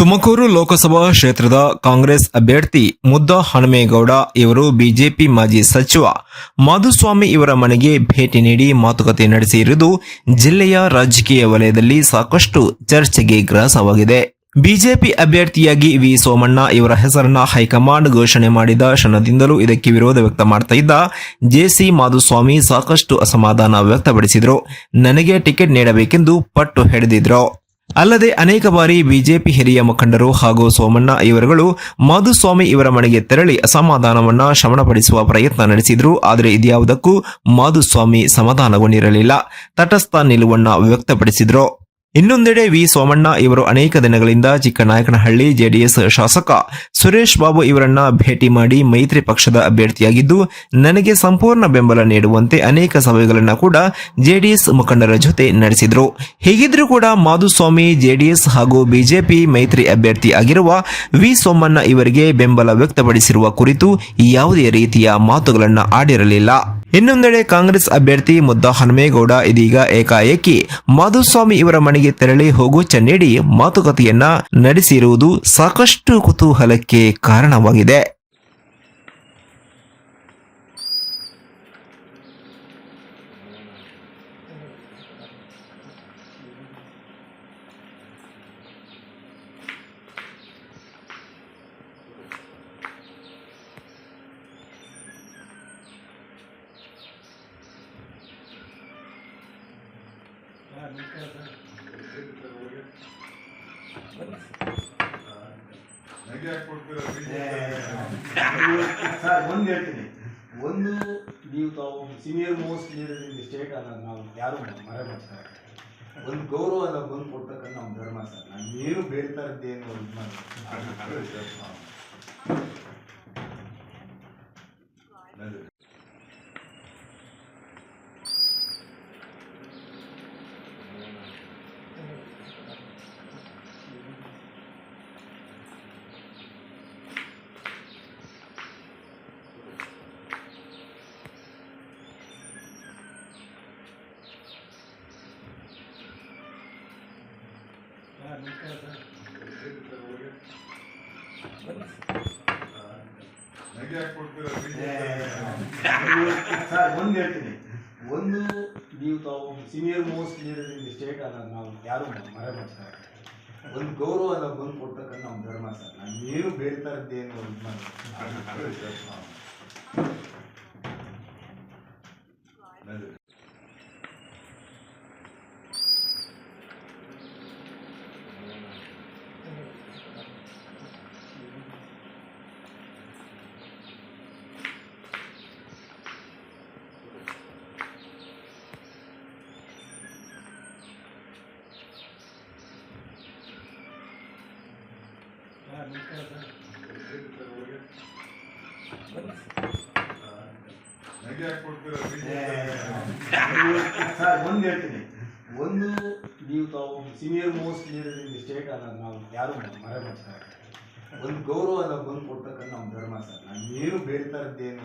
ತುಮಕೂರು ಲೋಕಸಭಾ ಕ್ಷೇತ್ರದ ಕಾಂಗ್ರೆಸ್ ಅಭ್ಯರ್ಥಿ ಮುದ್ದ ಹನುಮೇಗೌಡ ಇವರು ಬಿಜೆಪಿ ಮಾಜಿ ಸಚಿವ ಮಾಧುಸ್ವಾಮಿ ಇವರ ಮನೆಗೆ ಭೇಟಿ ನೀಡಿ ಮಾತುಕತೆ ನಡೆಸಿರುವುದು ಜಿಲ್ಲೆಯ ರಾಜಕೀಯ ವಲಯದಲ್ಲಿ ಸಾಕಷ್ಟು ಚರ್ಚೆಗೆ ಗ್ರಾಸವಾಗಿದೆ. ಬಿಜೆಪಿ ಅಭ್ಯರ್ಥಿಯಾಗಿ ವಿ ಸೋಮಣ್ಣ ಇವರ ಹೆಸರನ್ನ ಹೈಕಮಾಂಡ್ ಘೋಷಣೆ ಮಾಡಿದ ಕ್ಷಣದಿಂದಲೂ ಇದಕ್ಕೆ ವಿರೋಧ ವ್ಯಕ್ತ ಮಾಡ್ತಾ ಇದ್ದ ಜೆಸಿ ಮಾಧುಸ್ವಾಮಿ ಸಾಕಷ್ಟು ಅಸಮಾಧಾನ ವ್ಯಕ್ತಪಡಿಸಿದ್ರು. ನನಗೆ ಟಿಕೆಟ್ ನೀಡಬೇಕೆಂದು ಪಟ್ಟು ಹಿಡಿದಿದ್ರು. ಅಲ್ಲದೆ ಅನೇಕ ಬಾರಿ ಬಿಜೆಪಿ ಹಿರಿಯ ಮುಖಂಡರು ಹಾಗೂ ಸೋಮಣ್ಣ ಇವರುಗಳು ಮಾಧುಸ್ವಾಮಿ ಇವರ ಮನೆಗೆ ತೆರಳಿ ಅಸಮಾಧಾನವನ್ನ ಶಮನಪಡಿಸುವ ಪ್ರಯತ್ನ ನಡೆಸಿದ್ರು. ಆದರೆ ಇದ್ಯಾವುದಕ್ಕೂ ಮಾಧುಸ್ವಾಮಿ ಸಮಾಧಾನಗೊಂಡಿರಲಿಲ್ಲ. ತಟಸ್ಥ ನಿಲುವನ್ನ ವ್ಯಕ್ತಪಡಿಸಿದ್ರು. ಇನ್ನೊಂದೆಡೆ ವಿ ಸೋಮಣ್ಣ ಇವರು ಅನೇಕ ದಿನಗಳಿಂದ ಚಿಕ್ಕನಾಯಕನಹಳ್ಳಿ ಜೆಡಿಎಸ್ ಶಾಸಕ ಸುರೇಶ್ ಬಾಬು ಇವರನ್ನ ಭೇಟಿ ಮಾಡಿ ಮೈತ್ರಿ ಪಕ್ಷದ ಅಭ್ಯರ್ಥಿಯಾಗಿದ್ದು ನನಗೆ ಸಂಪೂರ್ಣ ಬೆಂಬಲ ನೀಡುವಂತೆ ಅನೇಕ ಸಭೆಗಳನ್ನು ಕೂಡ ಜೆಡಿಎಸ್ ಮುಖಂಡರ ಜೊತೆ ನಡೆಸಿದ್ರು. ಹೀಗಿದ್ರೂ ಕೂಡ ಮಾಧುಸ್ವಾಮಿ ಜೆಡಿಎಸ್ ಹಾಗೂ ಬಿಜೆಪಿ ಮೈತ್ರಿ ಅಭ್ಯರ್ಥಿ ಆಗಿರುವ ವಿ ಸೋಮಣ್ಣ ಇವರಿಗೆ ಬೆಂಬಲ ವ್ಯಕ್ತಪಡಿಸಿರುವ ಕುರಿತು ಯಾವುದೇ ರೀತಿಯ ಮಾತುಗಳನ್ನು ಆಡಿರಲಿಲ್ಲ. ಇನ್ನೊಂದೆಡೆ ಕಾಂಗ್ರೆಸ್ ಅಭ್ಯರ್ಥಿ ಮುದ್ದ ಹನುಮೇಗೌಡ ಇದೀಗ ಏಕಾಏಕಿ ಮಾಧುಸ್ವಾಮಿ ಇವರ ಮನೆಗೆ ತೆರಳಿ ಹೋಗುಚ್ಚ ನೀಡಿ ಮಾತುಕತೆಯನ್ನ ನಡೆಸಿರುವುದು ಸಾಕಷ್ಟು ಕುತೂಹಲಕ್ಕೆ ಕಾರಣವಾಗಿದೆ. ಒಂದು ಹೇಳ್ತೀನಿ, ಒಂದು ನೀವು ತಾವು senior most leader in the state ಅನ್ನೋದು ನಾವು ಯಾರು ಮರೆಮಾಡ್ತಾರೆ. ಒಂದು ಗೌರವ ನಾವು ಬಂದು ಕೊಡ್ತಕ್ಕಂಥ ನಮ್ಮ ಧರ್ಮ ಸರ್. ನಾನು ಏನು ಬೇಡ್ತಾ ಇದ್ದೇನು ಸರ್ ಒಂದು ಹೇಳ್ತೀನಿ, ಒಂದು ನೀವು ತಾವು senior most leader in the state ಅನ್ನೋದು ನಾವು ಯಾರು ಮರೆಮಾಡ್ತಾರೆ. ಒಂದು ಗೌರವ ನಾವು ಬಂದು ಕೊಡ್ತಕ್ಕಂಥ ನಮ್ಮ ಧರ್ಮ ಸರ್. ನಾನು ಏನು ಬೇಡ್ತಾ ಇದ್ದೇನು ಸರ್ ಒಂದು ಹೇಳ್ತೀನಿ, ಒಂದು ನೀವು ತಾವು senior most leader in the state ಅನ್ನೋದು ನಾವು ಯಾರು ಮರೆಮಾಡ್ತಾರೆ. ಒಂದು ಗೌರವ ನಾವು ಬಂದು ಕೊಡ್ತಕ್ಕಂಥ ನಮ್ಮ ಧರ್ಮ ಸರ್. ನಾನು ಏನು ಬೇಡ್ತಾ ಇದ್ದೇನು